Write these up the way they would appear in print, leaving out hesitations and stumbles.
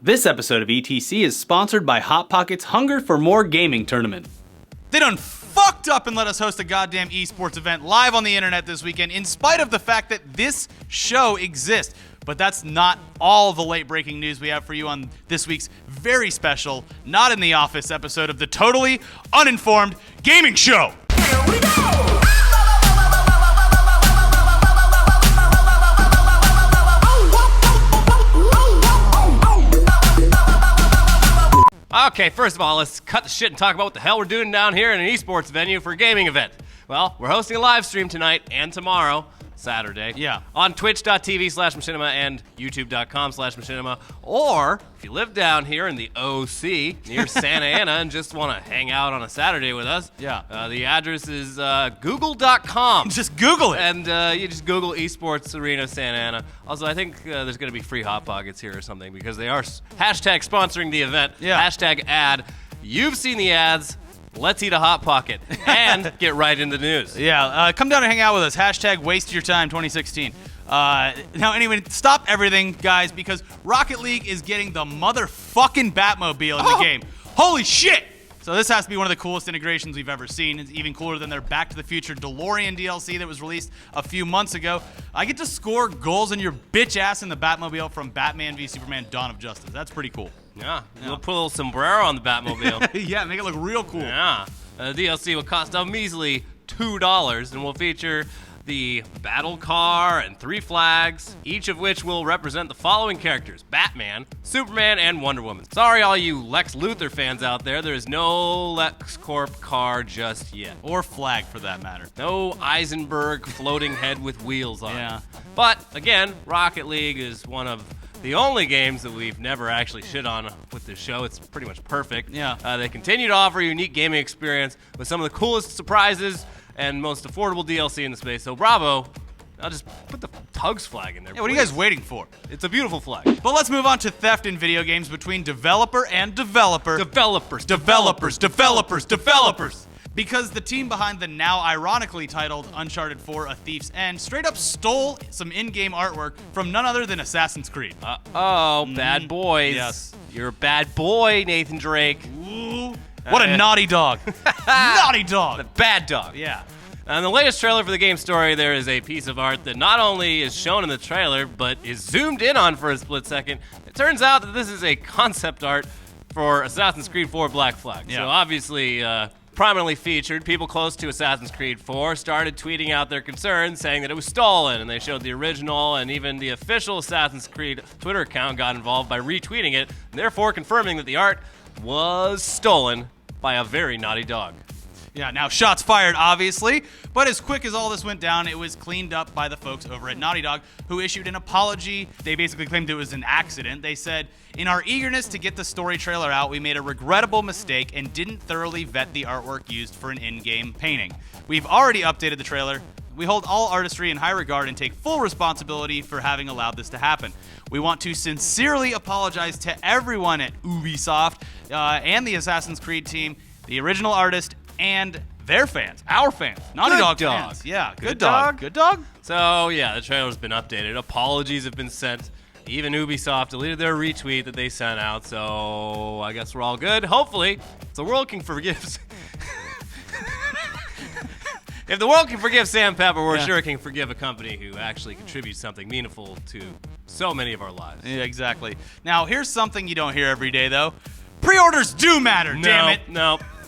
This episode of ETC is sponsored by Hot Pocket's Hunger for More Gaming Tournament. They done fucked up and let us host a goddamn esports event live on the internet this weekend, in spite of the fact that this show exists. But that's not all the late-breaking news we have for you on this week's very special, not in the office episode of the Totally Uninformed Gaming Show. Here we go! Okay, first of all, let's cut the shit and talk about what the hell we're doing down here in an esports venue for a gaming event. Well, we're hosting a live stream tonight and tomorrow, Saturday. Yeah. On twitch.tv/machinima and youtube.com/machinima. Or, if you live down here in the OC, near Santa Ana, and just want to hang out on a Saturday with us, the address is google.com. Just Google it. And you just Google Esports Arena Santa Ana. Also, I think there's going to be free Hot Pockets here or something because they are hashtag sponsoring the event. Yeah. Hashtag ad. You've seen the ads. Let's eat a Hot Pocket and get right into the news. Yeah, come down and hang out with us. Hashtag waste your time 2016. Now, anyway, stop everything, guys, because Rocket League is getting the motherfucking Batmobile in the game. Holy shit! So this has to be one of the coolest integrations we've ever seen. It's even cooler than their Back to the Future DeLorean DLC that was released a few months ago. I get to score goals in your bitch ass in the Batmobile from Batman v Superman Dawn of Justice. That's pretty cool. Yeah, you'll put a little sombrero on the Batmobile. Yeah, make it look real cool. Yeah. The DLC will cost a measly $2 and will feature the battle car and 3 flags, each of which will represent the following characters: Batman, Superman, and Wonder Woman. Sorry, all you Lex Luthor fans out there, there is no LexCorp car just yet. Or flag, for that matter. No Eisenberg floating head with wheels on Yeah. it. But, again, Rocket League is one of the only games that we've never actually shit on with this show. It's pretty much perfect. Yeah. They continue to offer a unique gaming experience with some of the coolest surprises and most affordable DLC in the space. So bravo. I'll just put the T.U.G.S flag in there. Yeah, what are you guys waiting for? It's a beautiful flag. But let's move on to theft in video games between developer and developer. Developers. Because the team behind the now ironically titled Uncharted 4: A Thief's End straight up stole some in-game artwork from none other than Assassin's Creed. Bad boys. Yes. You're a bad boy, Nathan Drake. Ooh, what a naughty dog. Naughty dog. The bad dog. Yeah. In the latest trailer for the game story, there is a piece of art that not only is shown in the trailer, but is zoomed in on for a split second. It turns out that this is a concept art for Assassin's Creed 4 Black Flag. Yeah. So obviously, prominently featured, people close to Assassin's Creed 4 started tweeting out their concerns, saying that it was stolen, and they showed the original, and even the official Assassin's Creed Twitter account got involved by retweeting it, therefore confirming that the art was stolen by a very naughty dog. Yeah, now shots fired, obviously, but as quick as all this went down, it was cleaned up by the folks over at Naughty Dog, who issued an apology. They basically claimed it was an accident. They said, "In our eagerness to get the story trailer out, we made a regrettable mistake and didn't thoroughly vet the artwork used for an in-game painting. We've already updated the trailer. We hold all artistry in high regard and take full responsibility for having allowed this to happen. We want to sincerely apologize to everyone at Ubisoft and the Assassin's Creed team, the original artist, and their fans, our fans, Naughty Dog fans. Yeah, good dog. Good dog? So, yeah, the trailer's been updated. Apologies have been sent. Even Ubisoft deleted their retweet that they sent out, so I guess we're all good. Hopefully, if the world can forgive... If the world can forgive Sam Pepper, we're sure it can forgive a company who actually contributes something meaningful to so many of our lives. Yeah, exactly. Now, here's something you don't hear every day, though. Pre-orders do matter, damn it.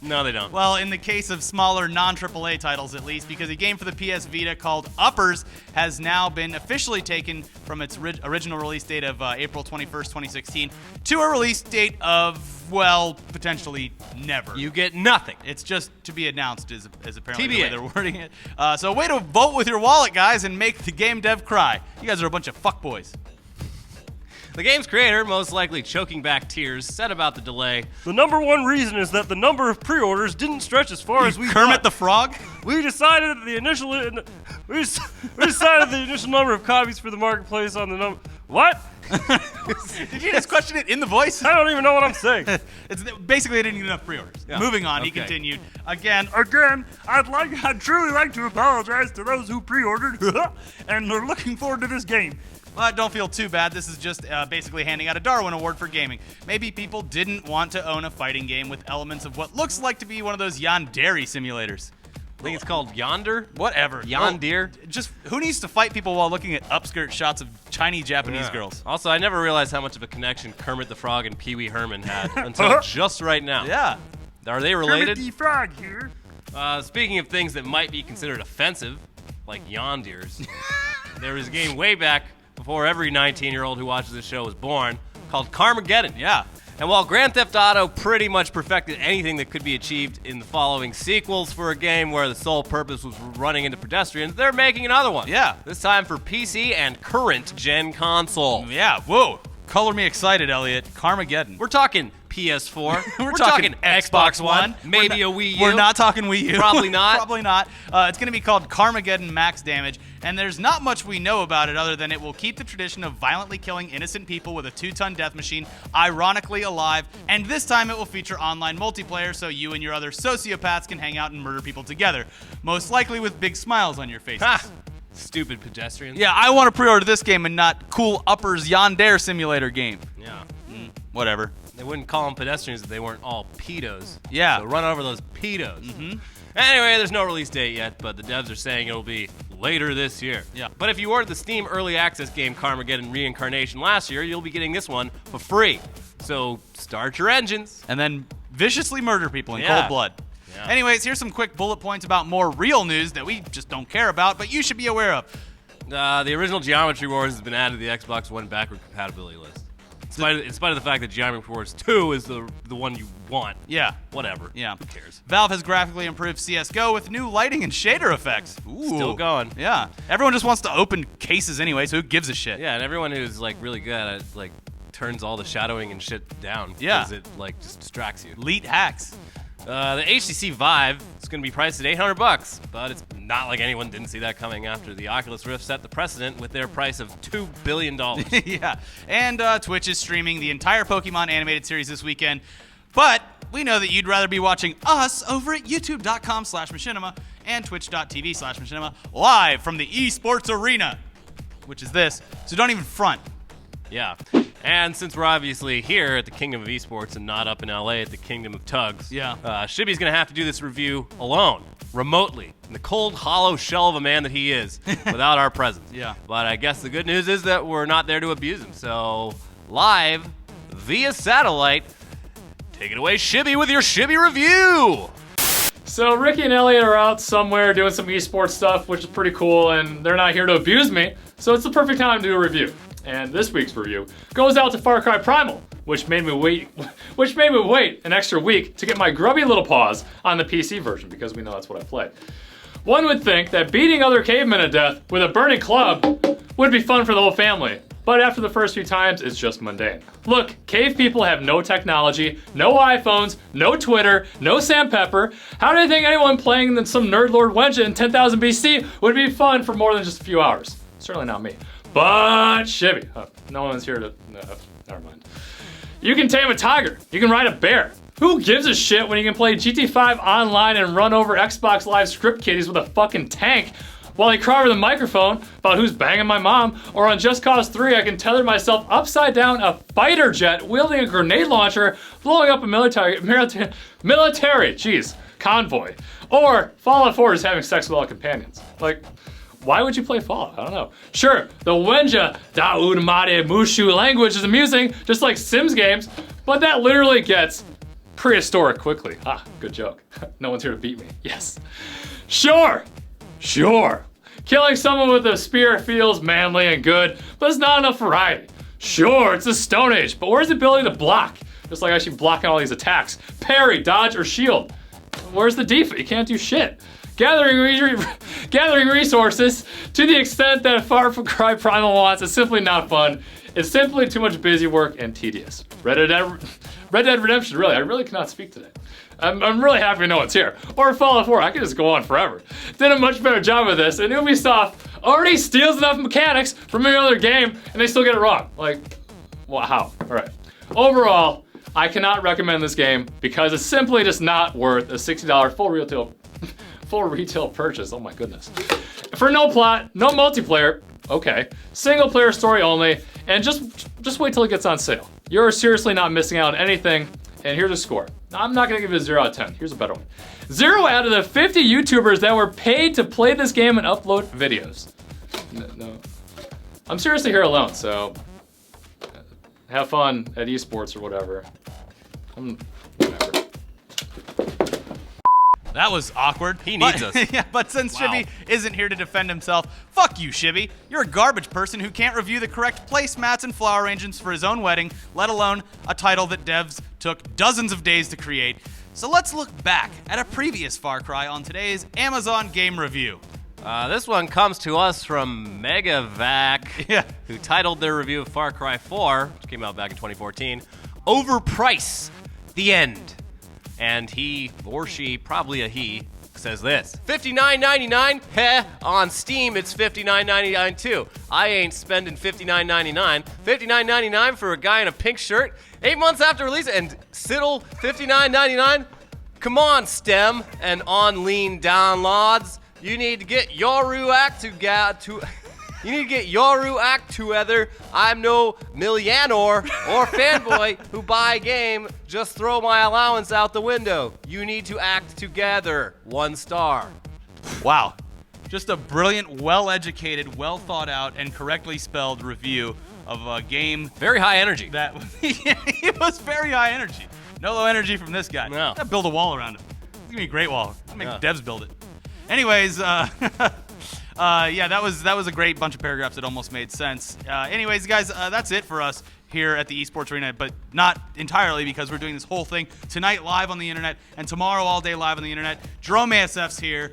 No, they don't. Well, in the case of smaller non-AAA titles, at least, because a game for the PS Vita called Uppers has now been officially taken from its original release date of April 21st, 2016, to a release date of, well, potentially never. You get nothing. It's just to be announced is apparently the TBA. way they're wording it. So way to vote with your wallet, guys, and make the game dev cry. You guys are a bunch of fuckboys. The game's creator, most likely choking back tears, said about the delay, "The number one reason is that the number of pre-orders didn't stretch as far as we Kermit thought. the Frog? We decided that the initial number of copies for the marketplace on the number. What? Did you just question it in the voice? I don't even know what I'm saying. It's basically, I didn't get enough pre-orders. Yeah. Moving on, he Okay. continued. Again, I'd truly like to apologize to those who pre-ordered and are looking forward to this game. But don't feel too bad. This is just basically handing out a Darwin Award for gaming. Maybe people didn't want to own a fighting game with elements of what looks like to be one of those yandere simulators. I think it's called Yonder. Whatever. Yondir. Just who needs to fight people while looking at upskirt shots of Chinese Japanese girls? Also, I never realized how much of a connection Kermit the Frog and Pee Wee Herman had until just right now. Yeah. Are they related? Kermit the Frog here. Speaking of things that might be considered offensive, like Yondirs, there was a game way back before every 19-year-old who watches this show was born called Carmageddon. Yeah. And while Grand Theft Auto pretty much perfected anything that could be achieved in the following sequels for a game where the sole purpose was running into pedestrians, they're making another one. Yeah. This time for PC and current-gen console. Yeah. Whoa. Color me excited, Elliot. Carmageddon. We're talking PS4. We're talking Xbox One. Maybe a Wii U. We're not talking Wii U. Probably not. Probably not. It's going to be called Carmageddon Max Damage, and there's not much we know about it other than it will keep the tradition of violently killing innocent people with a 2-ton death machine ironically alive, and this time it will feature online multiplayer so you and your other sociopaths can hang out and murder people together, most likely with big smiles on your faces. Ha! Stupid pedestrians. Yeah, I want to pre-order this game and not Cool Uppers Yandere Simulator game. Yeah. Whatever. They wouldn't call them pedestrians if they weren't all pedos. Yeah. So run over those pedos. Mm-hmm. Anyway, there's no release date yet, but the devs are saying it'll be later this year. Yeah. But if you ordered the Steam Early Access game Carmageddon Reincarnation last year, you'll be getting this one for free. So start your engines. And then viciously murder people in Yeah. cold blood. Yeah. Anyways, here's some quick bullet points about more real news that we just don't care about, but you should be aware of. The original Geometry Wars has been added to the Xbox One backward compatibility list. In spite of the fact that Geometry Wars 2 is the one you want. Yeah. Whatever. Yeah. Who cares? Valve has graphically improved CSGO with new lighting and shader effects. Ooh. Still going. Yeah. Everyone just wants to open cases anyway, so who gives a shit? Yeah, and everyone who's like really good at it, like turns all the shadowing and shit down. Yeah. Because it like just distracts you. Elite hacks. The HTC Vive is going to be priced at $800, but it's not like anyone didn't see that coming after the Oculus Rift set the precedent with their price of $2 billion. Yeah. And Twitch is streaming the entire Pokemon animated series this weekend. But we know that you'd rather be watching us over at youtube.com/machinima and twitch.tv/machinima live from the esports arena, which is this. So don't even front. Yeah. And since we're obviously here at the Kingdom of Esports and not up in LA at the Kingdom of T.U.G.S, Yeah. Shibby's going to have to do this review alone, remotely, in the cold, hollow shell of a man that he is, without our presence. Yeah. But I guess the good news is that we're not there to abuse him. So, live, via satellite, take it away, Shibby, with your Shibby review! So Ricky and Elliot are out somewhere doing some esports stuff, which is pretty cool, and they're not here to abuse me, so it's the perfect time to do a review. And this week's review goes out to Far Cry Primal, which made me wait an extra week to get my grubby little paws on the PC version, because we know that's what I play. One would think that beating other cavemen to death with a burning club would be fun for the whole family, but after the first few times, it's just mundane. Look, cave people have no technology, no iPhones, no Twitter, no sandpepper. How do you think anyone playing some Nerd Lord Wenja in 10,000 BC would be fun for more than just a few hours? Certainly not me. But Shibby, no one's here to, never mind. You can tame a tiger, you can ride a bear. Who gives a shit when you can play GT5 online and run over Xbox Live script kiddies with a fucking tank while I cry over the microphone about who's banging my mom, or on Just Cause 3 I can tether myself upside down a fighter jet wielding a grenade launcher blowing up a military convoy, or Fallout 4 is having sex with all companions. Like, why would you play Fallout? I don't know. Sure, the Wenja Daudmade Mushu language is amusing, just like Sims games, but that literally gets prehistoric quickly. Ah, good joke. No one's here to beat me. Yes. Sure. Killing someone with a spear feels manly and good, but it's not enough variety. Sure, it's the Stone Age, but where's the ability to block? Just like actually blocking all these attacks. Parry, dodge, or shield. Where's the default? You can't do shit. Gathering resources to the extent that Far Cry Primal wants is simply not fun. It's simply too much busy work and tedious. Red Dead Redemption, really, I really cannot speak today. I'm really happy to know it's here. Or Fallout 4, I could just go on forever. Did a much better job of this, and Ubisoft already steals enough mechanics from any other game, and they still get it wrong. Like, wow. All right. Overall, I cannot recommend this game because it's simply just not worth a $60 full retail purchase. Oh my goodness. For no plot, no multiplayer, Okay. Single player story only, and just wait till it gets on sale. You're seriously not missing out on anything, and here's a score. I'm not gonna give it a 0 out of 10. Here's a better one. 0 out of the 50 YouTubers that were paid to play this game and upload videos. No. I'm seriously here alone, so have fun at esports or whatever. Whatever. That was awkward. He needs us. Yeah, but since Wow. Shibby isn't here to defend himself, fuck you, Shibby. You're a garbage person who can't review the correct placemats and flower arrangements for his own wedding, let alone a title that devs took dozens of days to create. So let's look back at a previous Far Cry on today's Amazon Game Review. This one comes to us from Megavac, Yeah. who titled their review of Far Cry 4, which came out back in 2014, Overprice, the End. And he, or she, probably a he, says this. $59.99? Heh, on Steam it's $59.99 too. I ain't spending $59.99. $59.99 for a guy in a pink shirt? 8 months after release and still $59.99? Come on, STEM and on lean downloads. You need to get your act You need to get your act together. I'm no millionaire or fanboy who buy a game, just throw my allowance out the window. You need to act together. 1 star. Wow. Just a brilliant, well-educated, well-thought-out, and correctly spelled review of a game Very high energy. that it was very high energy. No low energy from this guy. No. Gotta build a wall around him. It's gonna be a great wall. Make Yeah. devs build it. Anyways, yeah, that was a great bunch of paragraphs that almost made sense. Anyways, guys, that's it for us here at the Esports Arena, but not entirely because we're doing this whole thing tonight live on the internet and tomorrow all day live on the internet. Jerome ASF's here.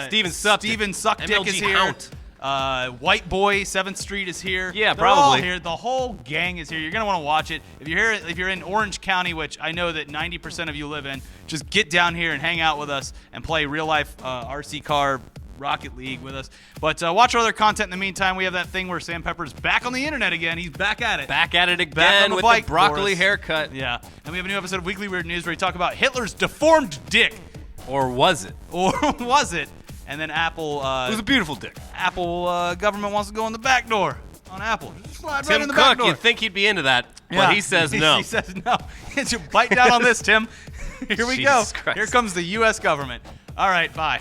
Steven Suckdick. Steven Suckdick MLG is here. Hound. White Boy 7th Street is here. Yeah, They're all probably. here. The whole gang is here. You're gonna want to watch it. If you're in Orange County, which I know that 90% of you live in, just get down here and hang out with us and play real life RC car Rocket League with us. But watch our other content in the meantime. We have that thing where Sam Pepper's back on the internet again. He's back at it. Back at it Back on again the with bike the broccoli for us. haircut. Yeah. And we have a new episode of Weekly Weird News where we talk about Hitler's deformed dick. Or was it? Or was it? And then Apple It was a beautiful dick. government wants to go in the back door on Apple. Just slide right in Tim the back Cook, door. you'd think he'd be into that, Yeah. but he says no. He says no. You bite down on this, Tim. Here we go. Jesus Christ. Here comes the U.S. government. All right, bye.